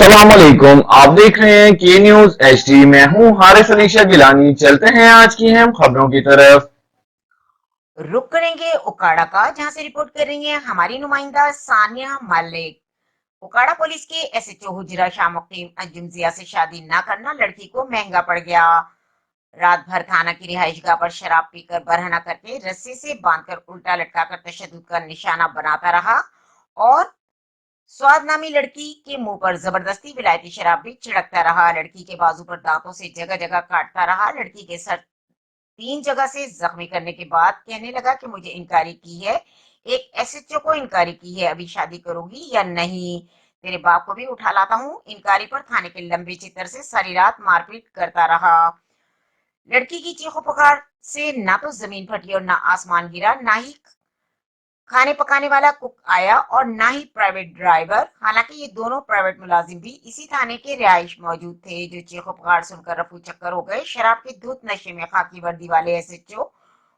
अस्सलाम वालेकुम। आप देख रहे हैं के न्यूज HD। मैं हूं हारिस अलीशा गिलानी। चलते हैं आज की अहम खबरों की तरफ। रुक करेंगे उकाड़ा का, जहां से रिपोर्ट कर रही है हमारी नुमाइंदा सानिया मलिक। उकाड़ा पुलिस के SHO हुजरा शाह मुक्तीम अंजुम जिया से शादी न करना लड़की को महंगा पड़ गया। रात भर थाना की रिहाइशगाह पर शराब पीकर बरहना करके रस्सी से बांधकर उल्टा लटकाकर तशद्दुद का निशाना बनाता रहा और स्वाद नामी लड़की के मुंह पर जबरदस्ती विलायती शराब भी छिड़कता रहा। लड़की के बाजू पर दांतों से जगह जगह काटता रहा। लड़की के सर 3 जगह से जख्मी करने के बाद कहने लगा कि मुझे इनकारी की है, एक SHO को इनकारी की है, अभी शादी करोगी या नहीं, तेरे बाप को भी उठा लाता हूँ। इनकारी पर थाने के लंबे चित्तर से सारी रात मारपीट करता रहा। लड़की की चीखों पुकार से ना तो जमीन फटी और ना आसमान गिरा, ना ही खाने पकाने वाला कुक आया और ना ही प्राइवेट ड्राइवर। हालांकि ये दोनों प्राइवेट मुलाजिम भी इसी थाने के रिहाइश मौजूद थे, जो चीखों पुकार सुनकर रफू चक्कर हो गए। शराब के धुत नशे में खाकी वर्दी वाले SHO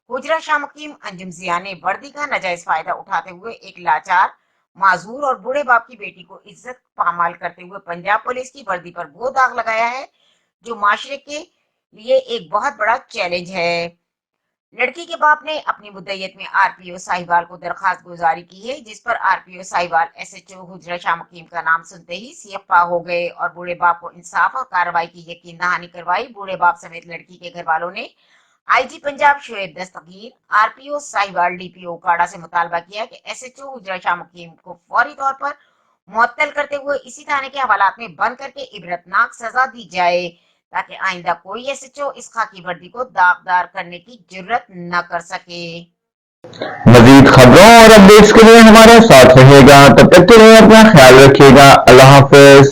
हुजरा शाह मुकीम अंजुम जिया ने वर्दी का नाजायज फायदा उठाते हुए एक लाचार, माजूर और बूढ़े बाप की बेटी को इज्जत पामाल करते हुए पंजाब पुलिस की वर्दी पर वो दाग लगाया है जो माशरे के लिए एक बहुत बड़ा चैलेंज है। लड़की के बाप ने अपनी मुद्दईयत में RPO साहिवाल को दरखास्त गुजारी की है, जिस पर RPO साहिवाल SHO हुजरा शाह मुकीम का नाम सुनते ही सियप्पा हो गए और बूढ़े बाप को इंसाफ और कार्रवाई की यकीन दहानी करवाई। बूढ़े बाप समेत लड़की के घर वालों ने IG पंजाब शोएब दस्तगीर, RPO साहिवाल, DPO उकाड़ा से मुतालबा किया कि SHO हुजरा शाह मुकीम को फौरी तौर पर मुअत्तल करते हुए इसी थाने के हवालात में बंद करके इबरतनाक सजा दी जाए, ताकि आइंदा कोई SHO इस खाकी वर्दी को दागदार करने की जुर्रत न कर सके। मजीद खबरों और अपडेट्स के लिए हमारे साथ रहेगा। तब तक के लिए अपना ख्याल रखिएगा। अल्लाह हाफिज।